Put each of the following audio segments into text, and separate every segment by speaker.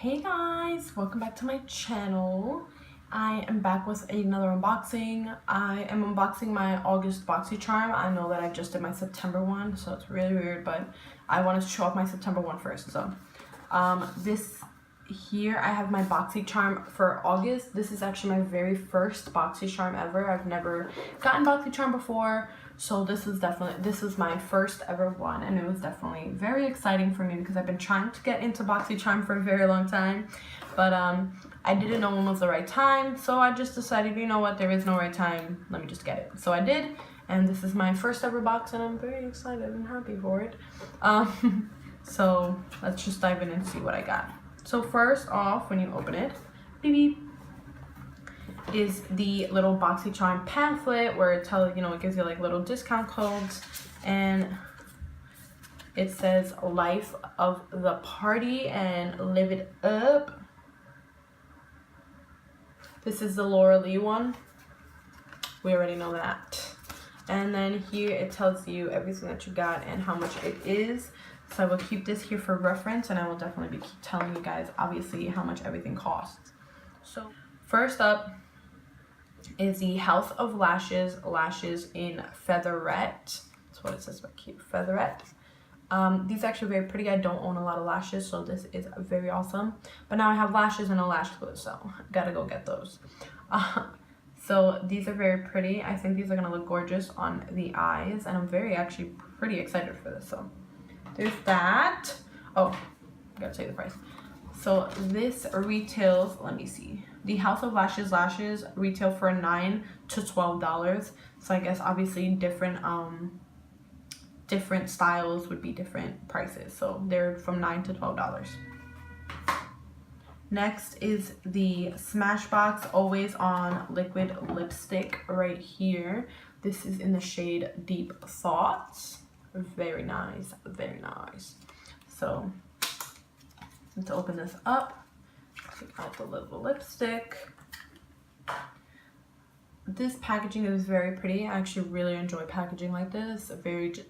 Speaker 1: Hey guys, welcome back to my channel. I am back with another unboxing. I am unboxing my August Boxycharm. I know that I just did my September one, so it's really weird, but I wanted to show off my September one first. So this here I have my Boxycharm for August. This is actually my very first Boxycharm ever. I've never gotten Boxycharm before, so this is my first ever one, and it was definitely very exciting for me because I've been trying to get into Boxycharm for a very long time, but I didn't know when was the right time, so I just decided, you know what, there is no right time, let me just get it. So I did, and this is my first ever box, and I'm very excited and happy for it. So let's just dive in and see what I got. So first off, when you open it, beep beep, is the little Boxycharm pamphlet where it tells, it gives you like little discount codes, and it says life of the party and live it up. This is the Laura Lee one. We already know that. And then here it tells you everything that you got and how much it is. So I will keep this here for reference, and I will definitely be telling you guys obviously how much everything costs. So first up is the Health of Lashes in Featherette. That's what it says back here, Featherette. These are actually very pretty. I don't own a lot of lashes, so this is very awesome. But now I have lashes and a lash glue, so gotta go get those. So these are very pretty. I think these are gonna look gorgeous on the eyes, and I'm actually pretty excited for this. So there's that. Oh, I gotta tell you the price. So this retails, let me see. The House of Lashes retail for $9 to $12. So I guess obviously different styles would be different prices. So they're from $9 to $12. Next is the Smashbox Always On Liquid Lipstick right here. This is in the shade Deep Thoughts. Very nice, very nice. So to open this up, take out the little lipstick. This packaging is very pretty. I actually really enjoy packaging like this.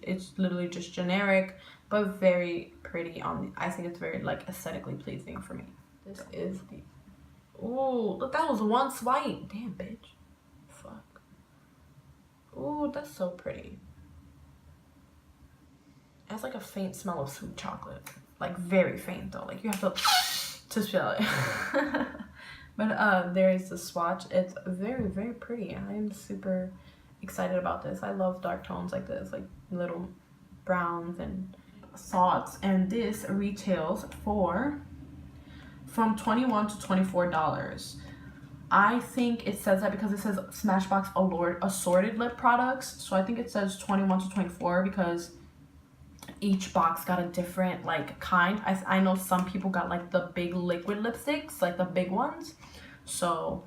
Speaker 1: It's literally just generic, but very pretty. I think it's very like aesthetically pleasing for me. This is the, oh, look, that was one swipe. Damn, bitch. Fuck. Oh, that's so pretty. It has like a faint smell of sweet chocolate. Like very faint though. Like you have to smell it. But there is the swatch. It's very, very pretty. I am super excited about this. I love dark tones like this, like little browns and thoughts. And this retails from $21 to $24. I think it says that because it says Smashbox assorted lip products. So I think it says 21 to 24 because each box got a different like kind. I know some people got like the big liquid lipsticks, like the big ones. So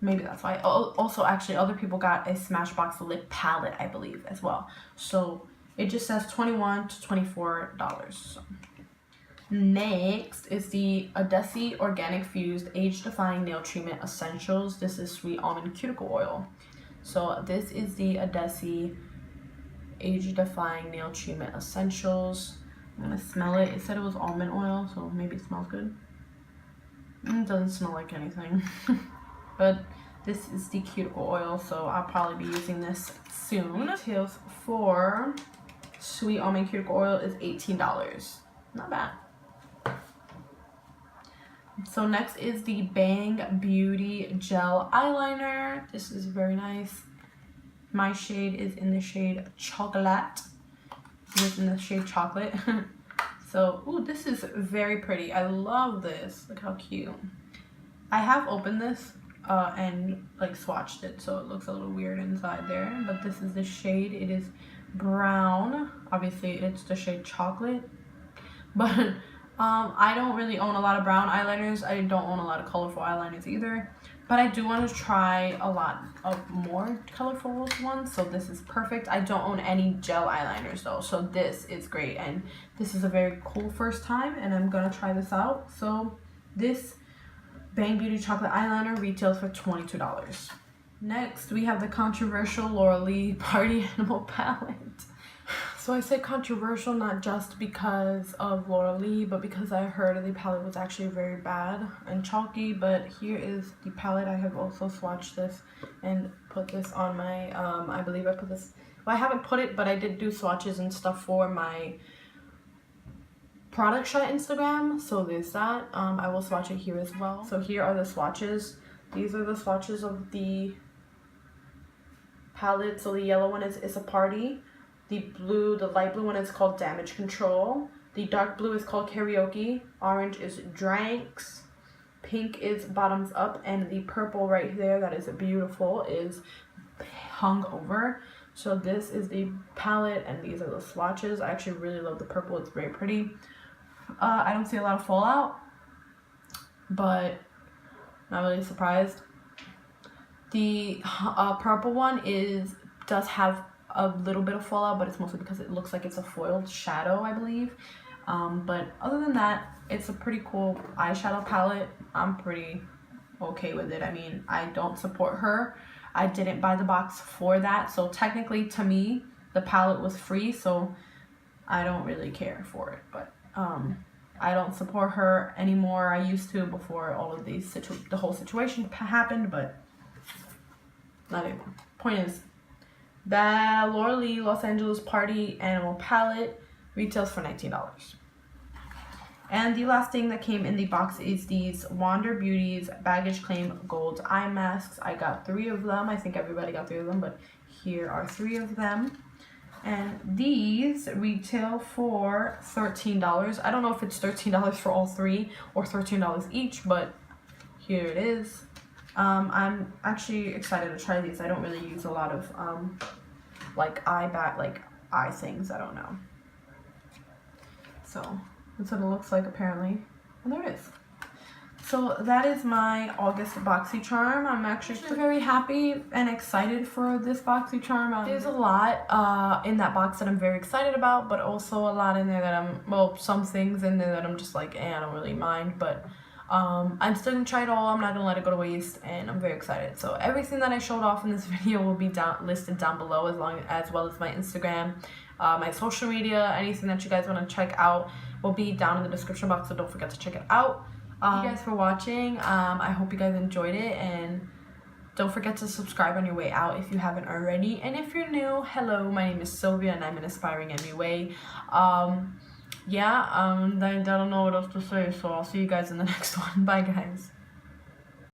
Speaker 1: maybe that's why. Also, actually, other people got a Smashbox lip palette, I believe, as well. So it just says $21 to $24. So. Next is the Odessi Organic Fused Age Defying Nail Treatment Essentials. This is Sweet Almond Cuticle Oil. So this is the Odessi Age Defying Nail Treatment Essentials. I'm gonna smell it. It said it was almond oil, so maybe it smells good. It doesn't smell like anything. But this is the cuticle oil, so I'll probably be using this soon. Retails for Sweet Almond Cuticle Oil is $18. Not bad. So next is the Bang Beauty Gel Eyeliner. This is very nice. My shade is in the shade Chocolate. It's in the shade Chocolate. So, ooh, this is very pretty. I love this. Look how cute. I have opened this and like swatched it, so it looks a little weird inside there. But this is the shade. It is brown. Obviously, it's the shade Chocolate. But I don't really own a lot of brown eyeliners. I don't own a lot of colorful eyeliners either. But I do want to try a lot of more colorful ones, so this is perfect. I don't own any gel eyeliners though, so this is great. And this is a very cool first time, and I'm going to try this out. So this Bang Beauty Chocolate Eyeliner retails for $22. Next, we have the controversial Laura Lee Party Animal Palette. So I say controversial not just because of Laura Lee, but because I heard the palette was actually very bad and chalky. But here is the palette. I have also swatched this and put this on my, I believe I put this, well, I haven't put it, but I did do swatches and stuff for my product shot Instagram. So there's that. I will swatch it here as well. So here are the swatches. These are the swatches of the palette. So the yellow one is a party. The light blue one is called Damage Control. The dark blue is called Karaoke. Orange is Dranks. Pink is Bottoms Up. And the purple right there, that is beautiful, is Hungover. So this is the palette and these are the swatches. I actually really love the purple. It's very pretty. I don't see a lot of fallout, but not really surprised. The purple one does have a little bit of fallout, but it's mostly because it looks like it's a foiled shadow, I believe. But other than that, it's a pretty cool eyeshadow palette. I'm pretty okay with it. I mean, I don't support her. I didn't buy the box for that, so technically to me the palette was free, so I don't really care for it. But I don't support her anymore. I used to before all of these the whole situation happened, but not anymore. Point is, that Laura Lee Los Angeles Party Animal palette retails for $19. And the last thing that came in the box is these Wander Beauties Baggage Claim Gold Eye Masks. I got 3 of them. I think everybody got 3 of them, but here are 3 of them. And these retail for $13. I don't know if it's $13 for all 3 or $13 each, but here it is. I'm actually excited to try these. I don't really use a lot of like eye things. I don't know. So that's what it looks like apparently, and there it is. So that is my August Boxycharm. I'm actually very happy and excited for this Boxycharm. There's a lot in that box that I'm very excited about, but also a lot in there that well, some things in there that I'm just like, I don't really mind, but I'm still gonna try it all. I'm not gonna let it go to waste, and I'm very excited. So everything that I showed off in this video will be listed down below, as well as my Instagram, my social media, anything that you guys want to check out will be down in the description box, so don't forget to check it out. Thank you guys for watching. I hope you guys enjoyed it, and don't forget to subscribe on your way out if you haven't already. And if you're new, hello, my name is Sylvia and I'm an aspiring MUA. I don't know what else to say, so I'll see you guys in the next one. Bye guys.